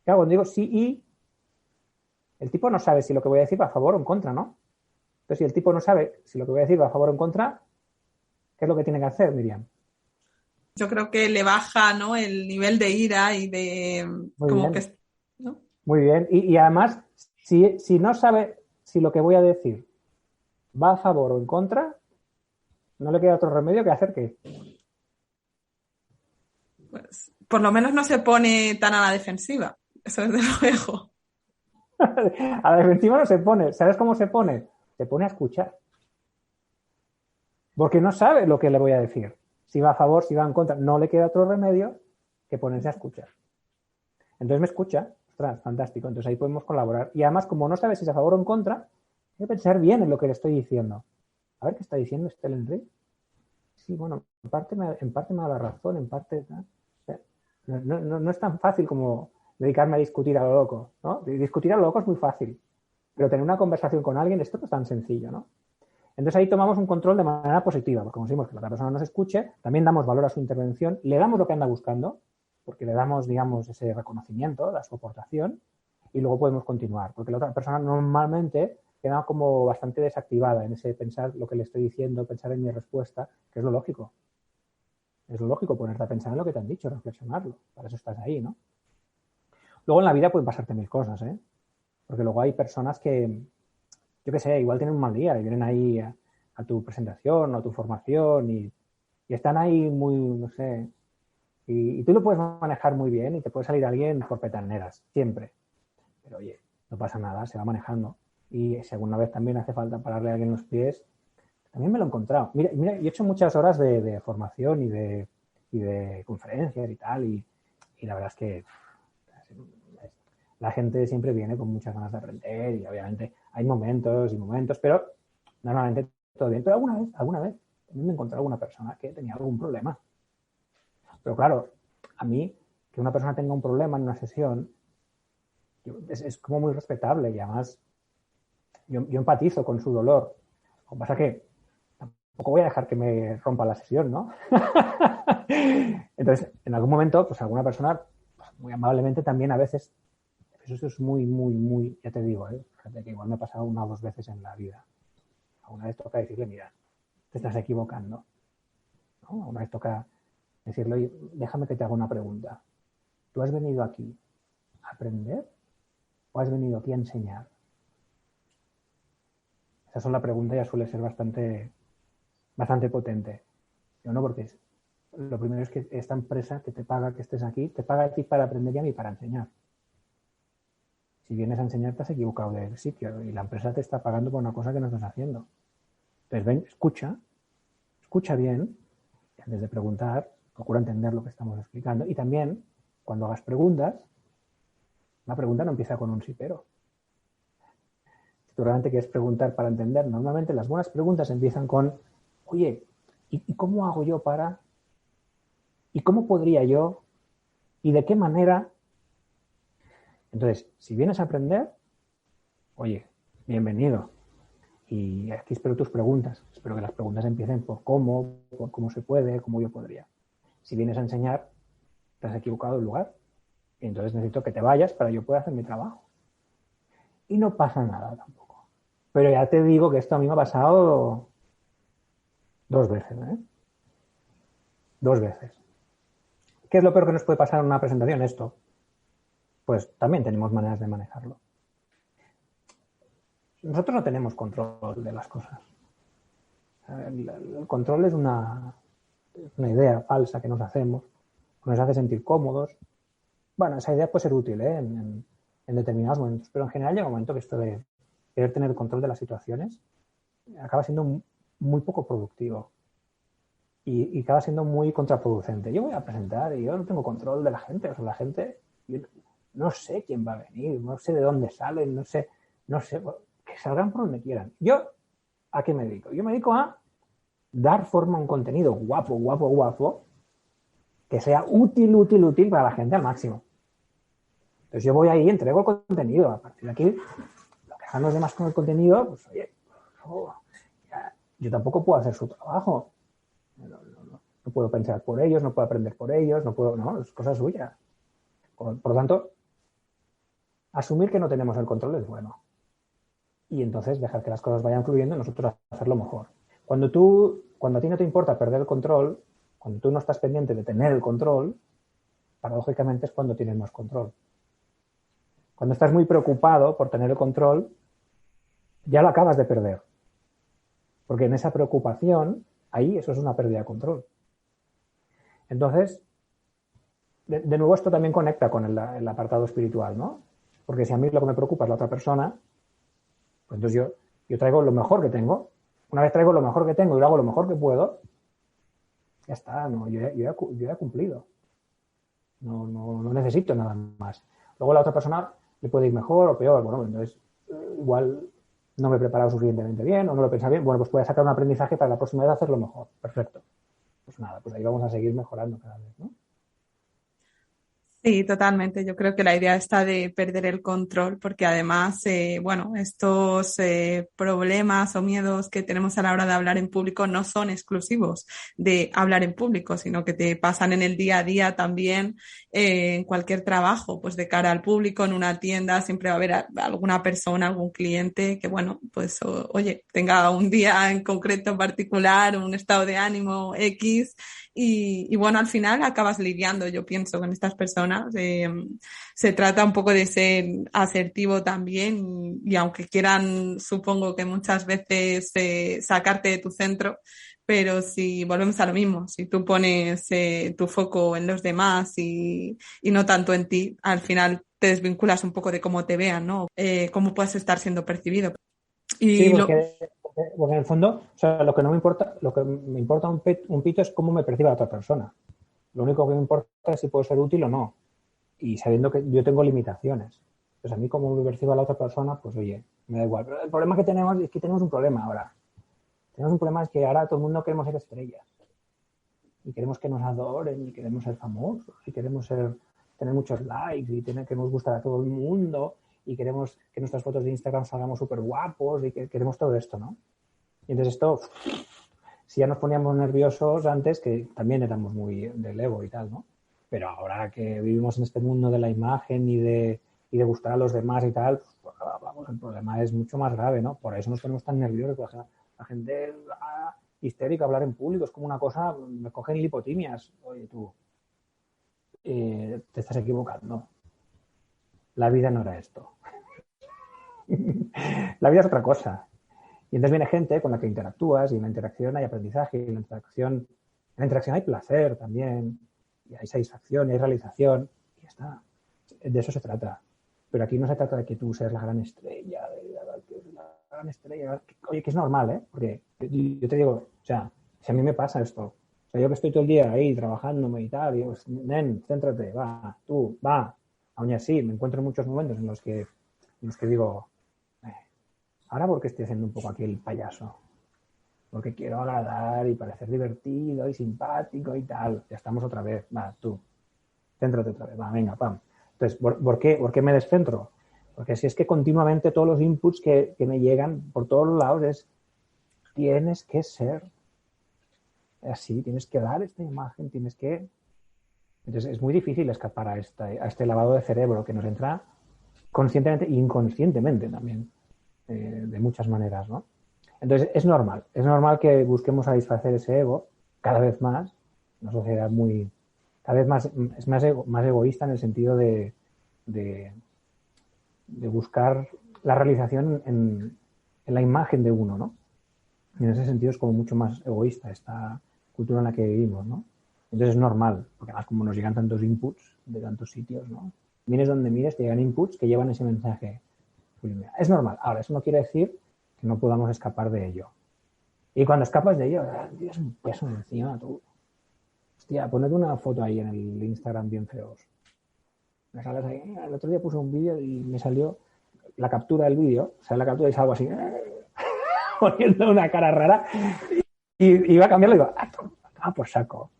[SPEAKER 2] Claro, cuando digo sí y... El tipo no sabe si lo que voy a decir va a favor o en contra, ¿no? Entonces, si el tipo no sabe si lo que voy a decir va a favor o en contra, ¿qué es lo que tiene que hacer, Miriam?
[SPEAKER 1] Yo creo que le baja, ¿no?, el nivel de ira y de...
[SPEAKER 2] Muy
[SPEAKER 1] como
[SPEAKER 2] bien.
[SPEAKER 1] que, ¿no?
[SPEAKER 2] Muy bien. Y además, si no sabe si lo que voy a decir va a favor o en contra, no le queda otro remedio que hacer qué.
[SPEAKER 1] Pues, por lo menos no se pone tan a la defensiva. Eso desde luego.
[SPEAKER 2] A la defensiva no se pone. ¿Sabes cómo se pone? Se pone a escuchar. Porque no sabe lo que le voy a decir. Si va a favor, si va en contra. No le queda otro remedio que ponerse a escuchar. Entonces me escucha. Ostras, fantástico. Entonces ahí podemos colaborar. Y además, como no sabe si es a favor o en contra, hay que pensar bien en lo que le estoy diciendo. A ver qué está diciendo Stellen Reed. Sí, bueno, en parte me da la razón, en parte... No es tan fácil como dedicarme a discutir a lo loco, ¿no? Discutir a lo loco es muy fácil, pero tener una conversación con alguien, esto no es tan sencillo, ¿no? Entonces ahí tomamos un control de manera positiva, porque conseguimos que la otra persona nos escuche, también damos valor a su intervención, le damos lo que anda buscando, porque le damos, digamos, ese reconocimiento a su aportación, y luego podemos continuar, porque la otra persona normalmente queda como bastante desactivada en ese pensar lo que le estoy diciendo, pensar en mi respuesta, que es lo lógico. Es lo lógico ponerte a pensar en lo que te han dicho, reflexionarlo. Para eso estás ahí, ¿no? Luego en la vida pueden pasarte mil cosas, ¿eh? Porque luego hay personas que, yo qué sé, igual tienen un mal día y vienen ahí a tu presentación o a tu formación y están ahí muy, no sé, y tú lo puedes manejar muy bien y te puede salir alguien por petaneras, siempre. Pero oye, no pasa nada, se va manejando. Y si alguna vez también hace falta pararle a alguien los pies, también me lo he encontrado. Mira, yo he hecho muchas horas de formación y de conferencias y tal, y la verdad es que la gente siempre viene con muchas ganas de aprender y obviamente hay momentos y momentos, pero normalmente todo bien. Pero alguna vez también me he encontrado alguna persona que tenía algún problema. Pero claro, a mí, que una persona tenga un problema en una sesión, es como muy respetable y además yo empatizo con su dolor. Lo que pasa es que tampoco voy a dejar que me rompa la sesión, ¿no? Entonces, en algún momento, pues alguna persona, pues, muy amablemente también a veces, eso es muy, muy, muy, ya te digo, fíjate que igual me ha pasado una o dos veces en la vida. Alguna vez toca decirle, mira, te estás equivocando, ¿no? Alguna vez toca decirle, oye, déjame que te haga una pregunta. ¿Tú has venido aquí a aprender o has venido aquí a enseñar? Esa sola pregunta ya suele ser bastante potente. Yo no, porque lo primero es que esta empresa que te paga que estés aquí, te paga a ti para aprender y a mí para enseñar. Si vienes a enseñar, te has equivocado de sitio y la empresa te está pagando por una cosa que no estás haciendo. Entonces, ven, escucha bien y antes de preguntar, procura entender lo que estamos explicando. Y también, cuando hagas preguntas, una pregunta no empieza con un sí, pero. Si tú realmente quieres preguntar para entender, normalmente las buenas preguntas empiezan con, oye, ¿y cómo hago yo para? ¿Y cómo podría yo? ¿Y de qué manera? Entonces, si vienes a aprender, oye, bienvenido. Y aquí espero tus preguntas. Espero que las preguntas empiecen por cómo se puede, cómo yo podría. Si vienes a enseñar, te has equivocado el lugar. Y entonces necesito que te vayas para yo pueda hacer mi trabajo. Y no pasa nada tampoco. Pero ya te digo que esto a mí me ha pasado 2 veces, ¿eh? 2 veces. ¿Qué es lo peor que nos puede pasar en una presentación? Esto. Pues también tenemos maneras de manejarlo. Nosotros no tenemos control de las cosas. El control es una idea falsa que nos hacemos, que nos hace sentir cómodos. Bueno, esa idea puede ser útil en determinados momentos, pero en general llega un momento que esto de querer tener control de las situaciones acaba siendo muy poco productivo y acaba siendo muy contraproducente. Yo voy a presentar y yo no tengo control de la gente, o sea, la gente, yo no sé quién va a venir, no sé de dónde salen, no sé, que salgan por donde quieran. ¿Yo a qué me dedico? Yo me dedico a dar forma a un contenido guapo, que sea útil para la gente al máximo. Entonces yo voy ahí, entrego el contenido. A partir de aquí, lo que hagan los demás con el contenido, pues oye, yo tampoco puedo hacer su trabajo. No puedo pensar por ellos, no puedo aprender por ellos, no, es cosa suya. Por lo tanto, asumir que no tenemos el control es bueno. Y entonces dejar que las cosas vayan fluyendo y nosotros hacerlo mejor. Cuando a ti no te importa perder el control, cuando tú no estás pendiente de tener el control, paradójicamente es cuando tienes más control. Cuando estás muy preocupado por tener el control, ya lo acabas de perder. Porque en esa preocupación, ahí eso es una pérdida de control. Entonces, de nuevo esto también conecta con el apartado espiritual, ¿no? Porque si a mí lo que me preocupa es la otra persona, pues entonces yo traigo lo mejor que tengo. Una vez traigo lo mejor que tengo y lo hago lo mejor que puedo, ya está, no, yo ya he cumplido. No necesito nada más. Luego la otra persona le puede ir mejor o peor. Bueno, entonces igual no me he preparado suficientemente bien o no lo he pensado bien. Bueno, pues voy a sacar un aprendizaje para la próxima vez hacerlo mejor. Perfecto. Pues nada, pues ahí vamos a seguir mejorando cada vez, ¿no?
[SPEAKER 1] Sí, totalmente. Yo creo que la idea está de perder el control, porque además, bueno, estos problemas o miedos que tenemos a la hora de hablar en público no son exclusivos de hablar en público, sino que te pasan en el día a día también, en cualquier trabajo, pues de cara al público, en una tienda, siempre va a haber alguna persona, algún cliente que, bueno, pues, oye, tenga un día en concreto, en particular, un estado de ánimo X. Y bueno, al final acabas lidiando, yo pienso, con estas personas. Se trata un poco de ser asertivo también y aunque quieran, supongo que muchas veces sacarte de tu centro, pero si volvemos a lo mismo, si tú pones tu foco en los demás y no tanto en ti, al final te desvinculas un poco de cómo te vean, ¿no? Cómo puedes estar siendo percibido.
[SPEAKER 2] Sí,
[SPEAKER 1] Y lo,
[SPEAKER 2] porque en el fondo, o sea, lo que no me importa, lo que me importa un pito es cómo me percibe la otra persona. Lo único que me importa es si puedo ser útil o no. Y sabiendo que yo tengo limitaciones. Pues a mí como me perciba la otra persona, pues oye, me da igual. Pero el problema que tenemos es que tenemos un problema ahora. Tenemos un problema, es que ahora todo el mundo queremos ser estrellas. Y queremos que nos adoren, y queremos ser famosos, y queremos tener muchos likes, y queremos gustar a todo el mundo, y queremos que nuestras fotos de Instagram salgamos súper guapos, y que queremos todo esto, ¿no? Y entonces esto, si ya nos poníamos nerviosos antes, que también éramos muy del ego y tal, ¿no? Pero ahora que vivimos en este mundo de la imagen y de gustar a los demás y tal, pues, vamos, el problema es mucho más grave, ¿no? Por eso nos ponemos tan nerviosos. La gente histérica, hablar en público es como una cosa, me cogen lipotimias. Oye, tú, te estás equivocando. La vida no era esto. La vida es otra cosa. Y entonces viene gente con la que interactúas y en la interacción hay aprendizaje, y en la interacción hay placer también, y hay satisfacción, y hay realización, y ya está. De eso se trata. Pero aquí no se trata de que tú seas la gran estrella, oye, que es normal, ¿eh? Porque yo te digo, o sea, si a mí me pasa esto, o sea, yo que estoy todo el día ahí trabajándome y tal, y digo, nen, céntrate, va, tú, va. Aún así, me encuentro en muchos momentos en los que digo, ahora porque estoy haciendo un poco aquí el payaso, porque quiero agradar y parecer divertido y simpático y tal. Ya estamos otra vez, va, tú, céntrate otra vez, va, venga, pam. Entonces, ¿por qué me descentro? Porque si es que continuamente todos los inputs que me llegan por todos los lados es, tienes que ser así, tienes que dar esta imagen, tienes que... Entonces es muy difícil escapar a este lavado de cerebro que nos entra conscientemente e inconscientemente también, de muchas maneras, ¿no? Entonces es normal que busquemos satisfacer ese ego cada vez más, una sociedad cada vez más, es más egoísta en el sentido de buscar la realización en la imagen de uno, ¿no? Y en ese sentido es como mucho más egoísta esta cultura en la que vivimos, ¿no? Entonces es normal, porque además como nos llegan tantos inputs de tantos sitios, ¿no? Mires donde mires, te llegan inputs que llevan ese mensaje. Es normal. Ahora, eso no quiere decir que no podamos escapar de ello. Y cuando escapas de ello, tienes un peso encima, tú. Hostia, poned una foto ahí en el Instagram bien feos. Me sales ahí. El otro día puse un vídeo y me salió la captura del vídeo. O sea, la captura y salgo así, poniendo una cara rara. Y iba a cambiarlo y digo, por saco.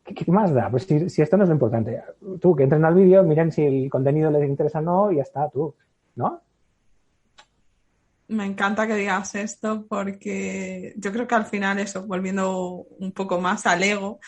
[SPEAKER 2] ¿Qué más da? Pues si esto no es lo importante. Tú, que entren al vídeo, miren si el contenido les interesa o no y ya está, tú, ¿no?
[SPEAKER 1] Me encanta que digas esto porque yo creo que al final eso, volviendo un poco más al ego,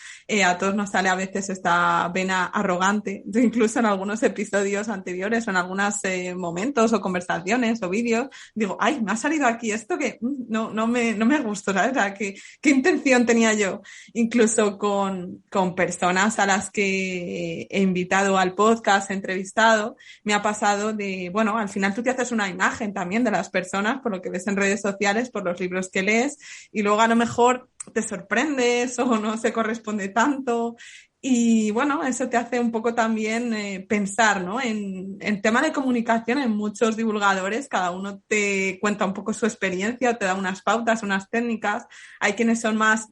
[SPEAKER 1] a todos nos sale a veces esta vena arrogante. Yo incluso en algunos episodios anteriores o en algunos momentos o conversaciones o vídeos digo, ay, me ha salido aquí esto que no me gustó, ¿sabes? O sea, ¿qué intención tenía yo? Incluso con personas a las que he invitado al podcast, he entrevistado, me ha pasado de, bueno, al final tú te haces una imagen también de las personas por lo que ves en redes sociales, por los libros que lees, y luego a lo mejor te sorprendes o no se corresponde tanto. Y bueno, eso te hace un poco también pensar, ¿no? En tema de comunicación, en muchos divulgadores, cada uno te cuenta un poco su experiencia o te da unas pautas, unas técnicas. Hay quienes son más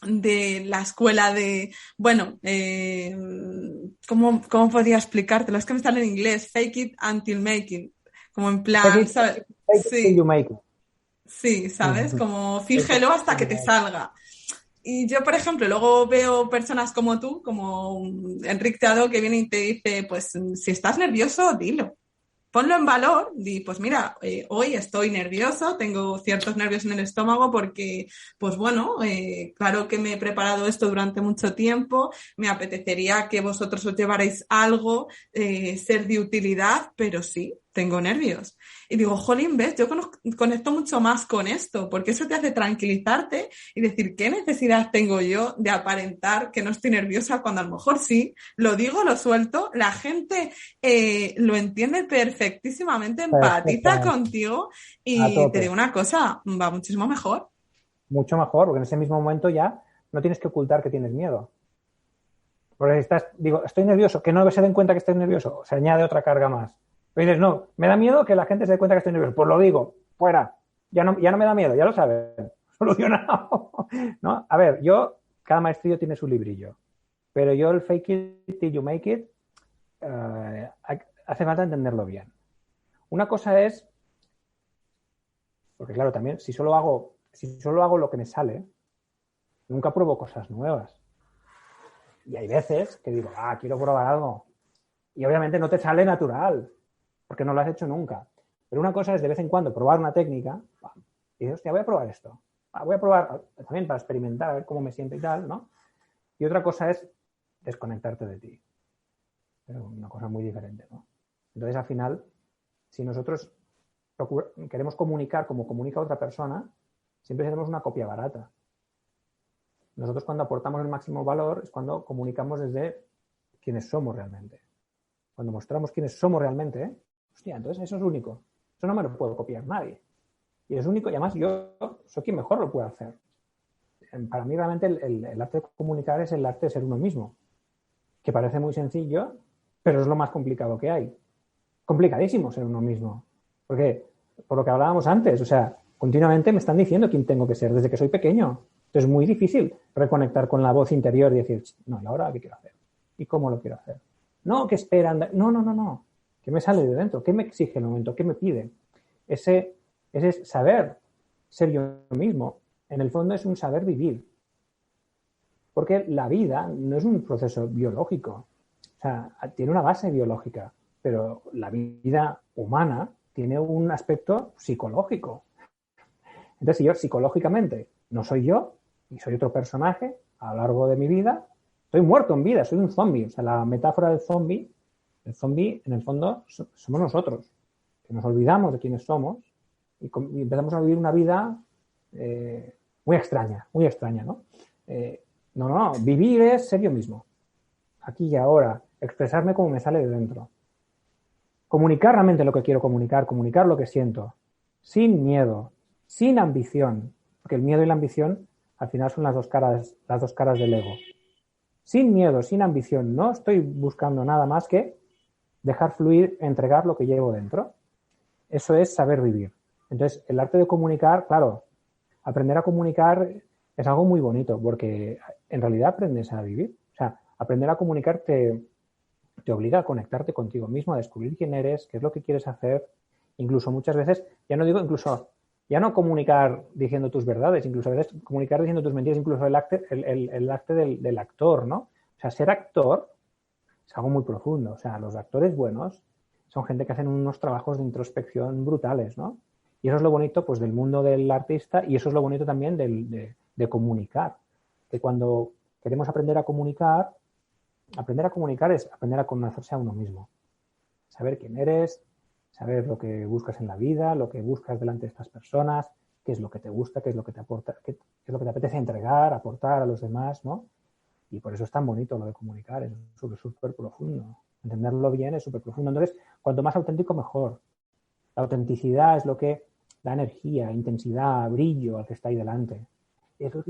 [SPEAKER 1] de la escuela de, bueno, ¿cómo podría explicártelo? Es que me sale en inglés, fake it until make it, como en plan, ¿sabes?
[SPEAKER 2] Fake it till you make it.
[SPEAKER 1] Sí, ¿sabes? Como fíngelo hasta que te salga. Y yo, por ejemplo, luego veo personas como tú, como Enrique Teado, que viene y te dice, pues si estás nervioso, dilo. Ponlo en valor, di, pues mira, hoy estoy nervioso, tengo ciertos nervios en el estómago porque, pues bueno, claro que me he preparado esto durante mucho tiempo, me apetecería que vosotros os llevarais algo, ser de utilidad, pero sí, tengo nervios. Y digo, jolín, ves, yo conecto mucho más con esto, porque eso te hace tranquilizarte y decir, ¿qué necesidad tengo yo de aparentar que no estoy nerviosa cuando a lo mejor sí, lo digo, lo suelto, la gente lo entiende perfectísimamente, empatiza
[SPEAKER 2] Perfectamente.
[SPEAKER 1] contigo
[SPEAKER 2] A
[SPEAKER 1] y te
[SPEAKER 2] tope.
[SPEAKER 1] digo una cosa, va muchísimo mejor.
[SPEAKER 2] Mucho mejor, porque en ese mismo momento ya no tienes que ocultar que tienes miedo. Porque digo, estoy nervioso, que no se den cuenta que estoy nervioso, se añade otra carga más. Pero dices, no, me da miedo que la gente se dé cuenta que estoy nervioso. Pues lo digo, fuera. Ya no me da miedo, ya lo saben. Solucionado. ¿No? A ver, cada maestrillo tiene su librillo. Pero yo el fake it till you make it, hace falta entenderlo bien. Una cosa es, porque claro, también, si solo hago lo que me sale, nunca pruebo cosas nuevas. Y hay veces que digo, quiero probar algo. Y obviamente no te sale natural, porque no lo has hecho nunca. Pero una cosa es de vez en cuando probar una técnica y dices, hostia, voy a probar esto. Voy a probar también para experimentar, a ver cómo me siento y tal, ¿no? Y otra cosa es desconectarte de ti. Pero una cosa muy diferente, ¿no? Entonces, al final, si nosotros queremos comunicar como comunica otra persona, siempre seremos una copia barata. Nosotros cuando aportamos el máximo valor es cuando comunicamos desde quienes somos realmente. Cuando mostramos quiénes somos realmente, hostia, entonces eso es único. Eso no me lo puede copiar nadie. Y es único y además yo soy quien mejor lo puede hacer. Para mí realmente el arte de comunicar es el arte de ser uno mismo, que parece muy sencillo, pero es lo más complicado que hay. Complicadísimo ser uno mismo. Porque, por lo que hablábamos antes, o sea, continuamente me están diciendo quién tengo que ser desde que soy pequeño. Entonces es muy difícil reconectar con la voz interior y decir, no, ¿y ahora qué quiero hacer? ¿Y cómo lo quiero hacer? No, que esperan. No. ¿Qué me sale de dentro? ¿Qué me exige el momento? ¿Qué me pide? Ese saber ser yo mismo, en el fondo es un saber vivir. Porque la vida no es un proceso biológico. O sea, tiene una base biológica, pero la vida humana tiene un aspecto psicológico. Entonces, si yo psicológicamente no soy yo y soy otro personaje a lo largo de mi vida, estoy muerto en vida, soy un zombie. O sea, la metáfora del zombie, el zombie en el fondo somos nosotros, que nos olvidamos de quiénes somos y empezamos a vivir una vida muy extraña, ¿no? No, vivir es ser yo mismo, aquí y ahora, expresarme como me sale de dentro, comunicar realmente lo que quiero comunicar lo que siento, sin miedo, sin ambición, porque el miedo y la ambición al final son las dos caras del ego. Sin miedo, sin ambición, no estoy buscando nada más que dejar fluir, entregar lo que llevo dentro. Eso es saber vivir. Entonces, el arte de comunicar, claro, aprender a comunicar es algo muy bonito, porque en realidad aprendes a vivir. O sea, aprender a comunicar te obliga a conectarte contigo mismo, a descubrir quién eres, qué es lo que quieres hacer. Incluso muchas veces, ya no comunicar diciendo tus verdades, incluso a veces comunicar diciendo tus mentiras, incluso el arte del actor, ¿no? O sea, ser actor es algo muy profundo. O sea, los actores buenos son gente que hacen unos trabajos de introspección brutales, ¿no? Y eso es lo bonito, pues, del mundo del artista, y eso es lo bonito también de comunicar. Que cuando queremos aprender a comunicar es aprender a conocerse a uno mismo. Saber quién eres, saber lo que buscas en la vida, lo que buscas delante de estas personas, qué es lo que te gusta, qué es lo que te aporta, qué es lo que te apetece entregar, aportar a los demás, ¿no? Y por eso es tan bonito lo de comunicar, es súper profundo. Entenderlo bien es súper profundo. Entonces, cuanto más auténtico, mejor. La autenticidad es lo que da energía, intensidad, brillo al que está ahí delante. Y eso,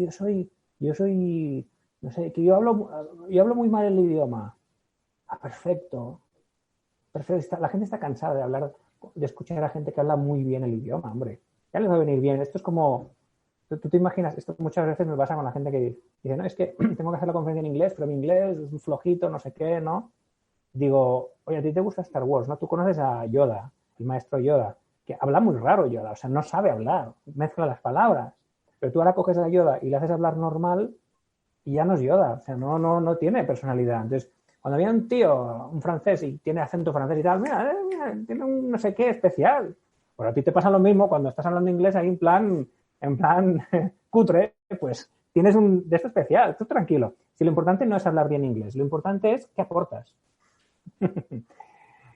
[SPEAKER 2] yo soy, no sé, que yo hablo muy mal el idioma. Perfecto. La gente está cansada de escuchar a gente que habla muy bien el idioma, hombre. Ya les va a venir bien. Esto es como, tú te imaginas, esto muchas veces me pasa con la gente que dice, no, es que tengo que hacer la conferencia en inglés, pero mi inglés es un flojito, no sé qué, ¿no? Digo, oye, a ti te gusta Star Wars, ¿no? Tú conoces a Yoda, el maestro Yoda, que habla muy raro Yoda, o sea, no sabe hablar, mezcla las palabras. Pero tú ahora coges a Yoda y le haces hablar normal y ya no es Yoda, o sea, no tiene personalidad. Entonces, cuando viene un tío, un francés, y tiene acento francés y tal, mira, tiene un no sé qué especial. Pues a ti te pasa lo mismo cuando estás hablando inglés ahí en plan cutre, pues tienes un de esto especial, tú tranquilo. Si lo importante no es hablar bien inglés, lo importante es qué aportas.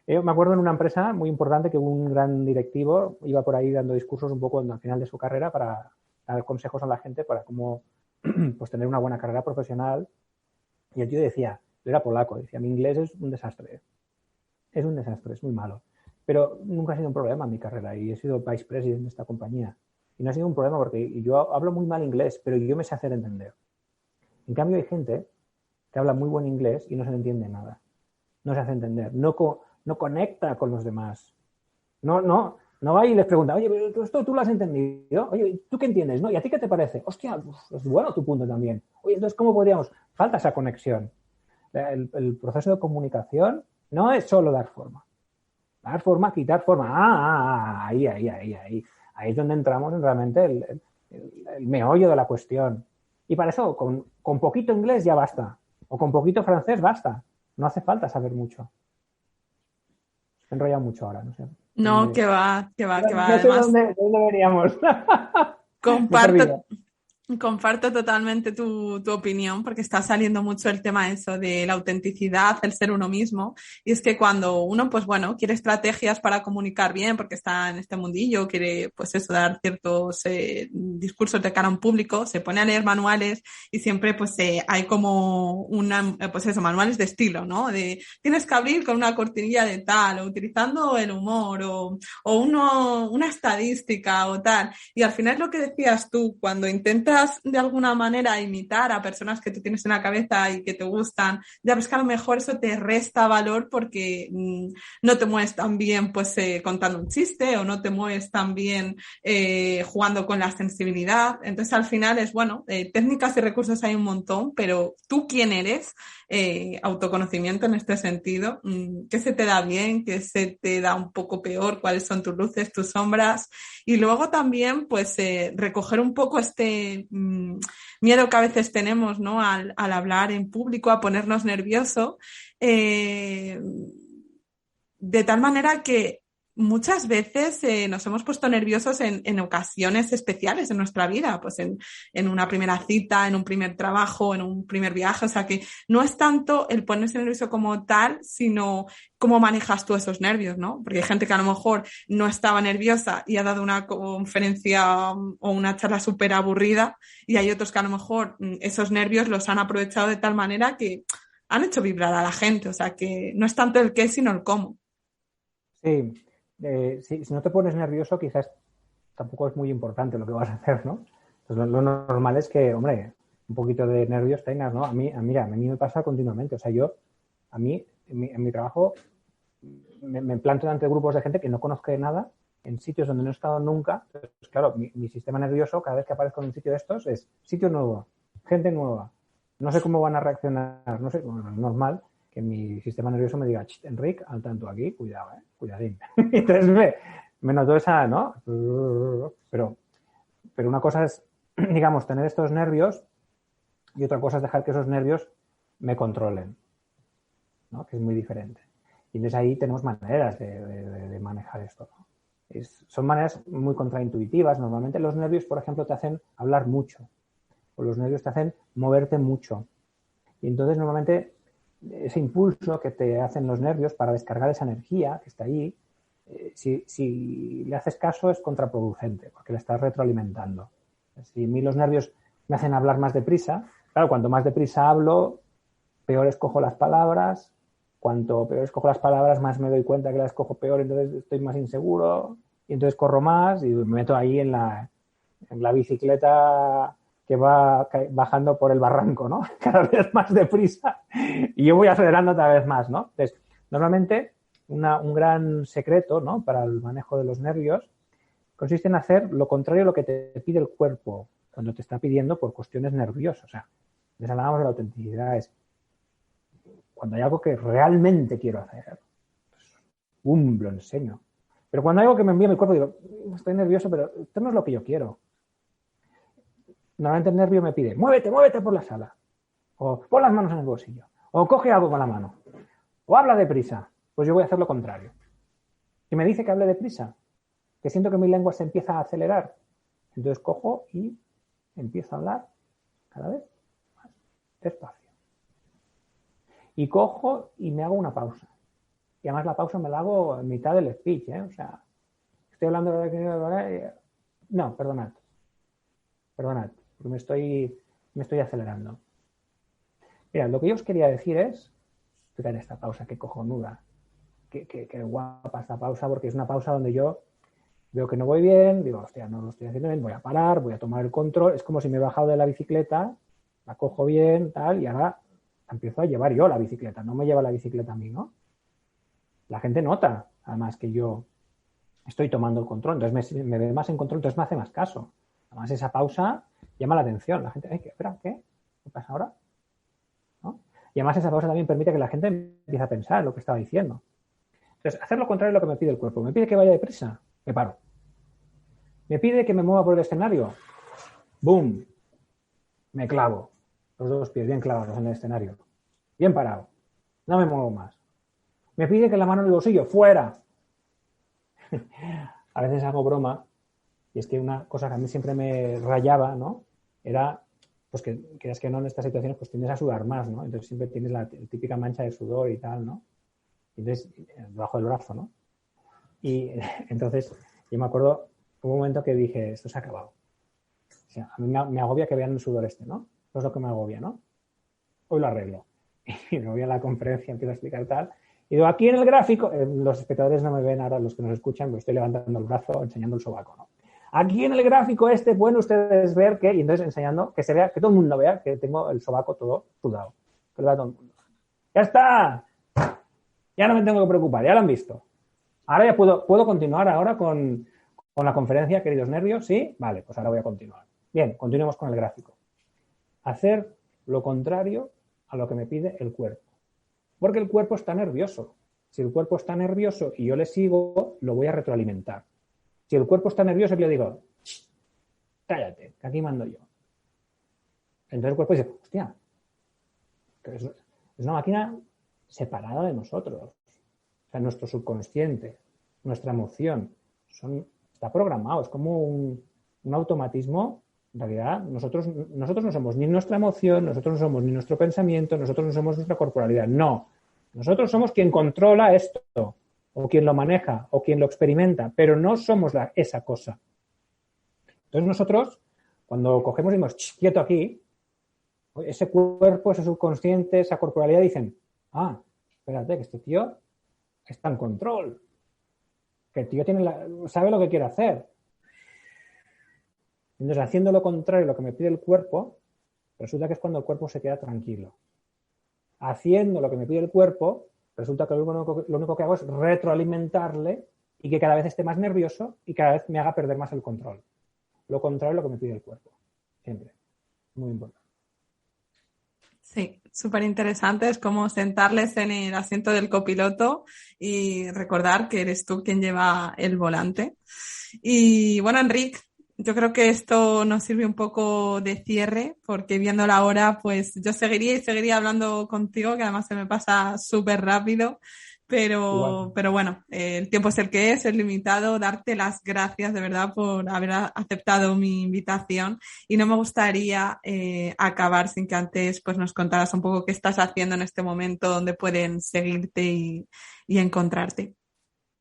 [SPEAKER 2] Yo me acuerdo en una empresa muy importante que un gran directivo iba por ahí dando discursos un poco al final de su carrera para dar consejos a la gente para cómo pues tener una buena carrera profesional. Y el tío decía, era polaco, decía, mi inglés es un desastre, es muy malo. Pero nunca ha sido un problema en mi carrera y he sido vice president de esta compañía. Y no ha sido un problema porque yo hablo muy mal inglés, pero yo me sé hacer entender. En cambio hay gente que habla muy buen inglés y no se le entiende nada. No se hace entender, no conecta con los demás. No va y les pregunta, oye, pero esto tú lo has entendido, oye, ¿tú qué entiendes? ¿No? ¿Y a ti qué te parece? Hostia, es bueno tu punto también. Oye, entonces, ¿cómo podríamos? Falta esa conexión. El proceso de comunicación no es solo dar forma. Dar forma, quitar forma. Ahí. Ahí es donde entramos en realmente el meollo de la cuestión. Y para eso, con poquito inglés ya basta. O con poquito francés basta. No hace falta saber mucho. Me he enrollado mucho ahora, no sé.
[SPEAKER 1] No, que va.
[SPEAKER 2] No sé
[SPEAKER 1] Además,
[SPEAKER 2] de dónde veníamos.
[SPEAKER 1] comparto, comparto totalmente tu opinión porque está saliendo mucho el tema eso de la autenticidad, el ser uno mismo. Y es que cuando uno, pues bueno, quiere estrategias para comunicar bien porque está en este mundillo, quiere, pues eso, dar ciertos discursos de cara a un público, se pone a leer manuales y siempre, pues hay como pues eso, manuales de estilo, ¿no? De tienes que abrir con una cortinilla de tal, o utilizando el humor, o una estadística o tal. Y al final es lo que decías tú, cuando intentas de alguna manera imitar a personas que tú tienes en la cabeza y que te gustan, ya ves que a lo mejor eso te resta valor porque no te mueves tan bien pues contando un chiste o no te mueves tan bien jugando con la sensibilidad. Entonces al final es bueno, técnicas y recursos hay un montón, pero tú quién eres, autoconocimiento en este sentido, qué se te da bien, qué se te da un poco peor, cuáles son tus luces, tus sombras. Y luego también, pues, recoger un poco este miedo que a veces tenemos, ¿no? Al hablar en público, a ponernos nerviosos, de tal manera que muchas veces nos hemos puesto nerviosos en ocasiones especiales en nuestra vida, pues en una primera cita, en un primer trabajo, en un primer viaje. O sea que no es tanto el ponerse nervioso como tal, sino cómo manejas tú esos nervios, ¿no? Porque hay gente que a lo mejor no estaba nerviosa y ha dado una conferencia o una charla súper aburrida, y hay otros que a lo mejor esos nervios los han aprovechado de tal manera que han hecho vibrar a la gente. O sea que no es tanto el qué, sino el cómo.
[SPEAKER 2] Sí, si no te pones nervioso, quizás tampoco es muy importante lo que vas a hacer, ¿no? Entonces, lo normal es que, hombre, un poquito de nervios tengas, ¿no? Mira, a mí me pasa continuamente. O sea, a mí, en mi trabajo, me planto ante grupos de gente que no conozco de nada, en sitios donde no he estado nunca. Entonces, claro, mi sistema nervioso, cada vez que aparezco en un sitio de estos, es sitio nuevo, gente nueva. No sé cómo van a reaccionar, no sé, bueno, es normal que mi sistema nervioso me diga, Enric, al tanto aquí, cuidado, cuidadín. Entonces me noto esa, ¿no? Pero una cosa es, digamos, tener estos nervios y otra cosa es dejar que esos nervios me controlen, ¿no? Que es muy diferente. Y entonces ahí tenemos maneras de manejar esto, ¿no? Son maneras muy contraintuitivas. Normalmente los nervios, por ejemplo, te hacen hablar mucho o los nervios te hacen moverte mucho. Y entonces normalmente ese impulso que te hacen los nervios para descargar esa energía que está ahí, si le haces caso es contraproducente porque le estás retroalimentando. Si a mí los nervios me hacen hablar más deprisa, claro, cuanto más deprisa hablo, peor escojo las palabras. Cuanto peor escojo las palabras, más me doy cuenta que las escojo peor, entonces estoy más inseguro y entonces corro más y me meto ahí en la bicicleta que va bajando por el barranco, ¿no? Cada vez más deprisa y yo voy acelerando cada vez más, ¿no? Entonces, normalmente un gran secreto, ¿no? Para el manejo de los nervios consiste en hacer lo contrario a lo que te pide el cuerpo cuando te está pidiendo por cuestiones nerviosas. O sea, les hablábamos de la autenticidad, es cuando hay algo que realmente quiero hacer, pues, lo enseño. Pero cuando hay algo que me envía mi cuerpo, digo, estoy nervioso, pero esto no es lo que yo quiero. Normalmente el nervio me pide, muévete por la sala. O pon las manos en el bolsillo. O coge algo con la mano. O habla deprisa. Pues yo voy a hacer lo contrario. Si me dice que hable deprisa, que siento que mi lengua se empieza a acelerar, entonces cojo y empiezo a hablar cada vez más despacio. Y cojo y me hago una pausa. Y además la pausa me la hago en mitad del speech, ¿eh? O sea, estoy hablando de... No, perdonad, porque me estoy acelerando. Mira, lo que yo os quería decir es, fíjate esta pausa, qué cojonuda, qué guapa esta pausa, porque es una pausa donde yo veo que no voy bien, digo, hostia, no lo estoy haciendo bien, voy a parar, voy a tomar el control, es como si me he bajado de la bicicleta, la cojo bien, tal, y ahora empiezo a llevar yo la bicicleta, no me lleva la bicicleta a mí, ¿no? La gente nota, además, que yo estoy tomando el control, entonces me ve más en control, entonces me hace más caso. Además, esa pausa llama la atención. La gente, espera, ¿qué? ¿Qué pasa ahora? ¿No? Y además esa pausa también permite que la gente empiece a pensar en lo que estaba diciendo. Entonces, hacer lo contrario es lo que me pide el cuerpo. Me pide que vaya deprisa, me paro. Me pide que me mueva por el escenario, ¡boom! Me clavo. Los dos pies bien clavados en el escenario. Bien parado. No me muevo más. Me pide que la mano en el bolsillo, ¡fuera! A veces hago broma, y es que una cosa que a mí siempre me rayaba, ¿no? Era, pues que es que no en estas situaciones, pues tiendes a sudar más, ¿no? Entonces siempre tienes la típica mancha de sudor y tal, ¿no? Entonces, debajo del brazo, ¿no? Y entonces, yo me acuerdo, hubo un momento que dije, esto se ha acabado. O sea, a mí me agobia que vean el sudor este, ¿no? Eso es lo que me agobia, ¿no? Hoy lo arreglo. Y me voy a la conferencia, empiezo a explicar tal. Y digo, aquí en el gráfico, los espectadores no me ven ahora, los que nos escuchan, pues estoy levantando el brazo, enseñando el sobaco, ¿no? Aquí en el gráfico este pueden ustedes ver que, y entonces enseñando, que se vea, que todo el mundo vea que tengo el sobaco todo sudado. Que lo vea todo el mundo. ¡Ya está! Ya no me tengo que preocupar, ya lo han visto. Ahora ya puedo continuar ahora con la conferencia, queridos nervios, ¿sí? Vale, pues ahora voy a continuar. Bien, continuemos con el gráfico. Hacer lo contrario a lo que me pide el cuerpo. Porque el cuerpo está nervioso. Si el cuerpo está nervioso y yo le sigo, lo voy a retroalimentar. Si el cuerpo está nervioso y le digo, cállate, que aquí mando yo. Entonces el cuerpo dice, hostia, es una máquina separada de nosotros. O sea, nuestro subconsciente, nuestra emoción, está programado. Es como un automatismo. En realidad, nosotros no somos ni nuestra emoción, nosotros no somos ni nuestro pensamiento, nosotros no somos nuestra corporalidad. No. Nosotros somos quien controla esto, o quien lo maneja, o quien lo experimenta, pero no somos esa cosa. Entonces nosotros, cuando cogemos y decimos, quieto aquí, ese cuerpo, ese subconsciente, esa corporalidad dicen, espérate, que este tío está en control, que el tío sabe lo que quiere hacer. Entonces, haciendo lo contrario a lo que me pide el cuerpo, resulta que es cuando el cuerpo se queda tranquilo. Haciendo lo que me pide el cuerpo, resulta que lo único que hago es retroalimentarle y que cada vez esté más nervioso y cada vez me haga perder más el control. Lo contrario a lo que me pide el cuerpo. Siempre. Muy importante.
[SPEAKER 1] Sí, súper interesante. Es como sentarles en el asiento del copiloto y recordar que eres tú quien lleva el volante. Y bueno, Enric, yo creo que esto nos sirve un poco de cierre, porque viendo la hora, pues yo seguiría hablando contigo, que además se me pasa súper rápido, pero bueno, el tiempo es el que es limitado. Darte las gracias de verdad por haber aceptado mi invitación, y no me gustaría acabar sin que antes pues nos contaras un poco qué estás haciendo en este momento, dónde pueden seguirte y encontrarte.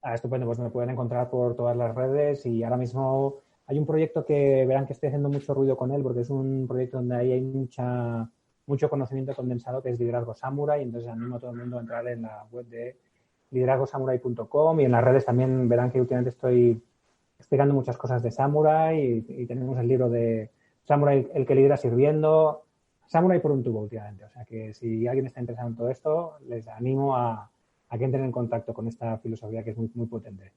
[SPEAKER 2] Estupendo, pues me pueden encontrar por todas las redes, y ahora mismo hay un proyecto que verán que estoy haciendo mucho ruido con él, porque es un proyecto donde ahí hay mucho conocimiento condensado, que es Liderazgo Samurai. Entonces animo a todo el mundo a entrar en la web de liderazgosamurai.com, y en las redes también verán que últimamente estoy explicando muchas cosas de Samurai, y tenemos el libro de Samurai, el que lidera sirviendo, Samurai por un tubo últimamente. O sea que si alguien está interesado en todo esto, les animo a que entren en contacto con esta filosofía, que es muy, muy potente.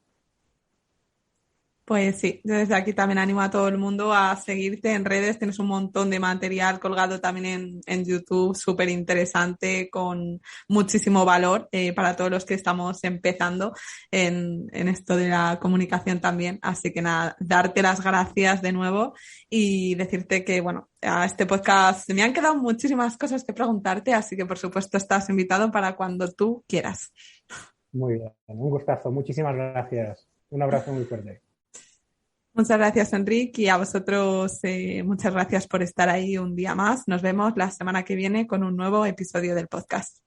[SPEAKER 1] Pues sí, yo desde aquí también animo a todo el mundo a seguirte en redes. Tienes un montón de material colgado también en YouTube, súper interesante, con muchísimo valor para todos los que estamos empezando en esto de la comunicación también. Así que nada, darte las gracias de nuevo y decirte que, bueno, a este podcast me han quedado muchísimas cosas que preguntarte, así que por supuesto estás invitado para cuando tú quieras.
[SPEAKER 2] Muy bien, un gustazo. Muchísimas gracias. Un abrazo muy fuerte.
[SPEAKER 1] Muchas gracias, Enrique, y a vosotros muchas gracias por estar ahí un día más. Nos vemos la semana que viene con un nuevo episodio del podcast.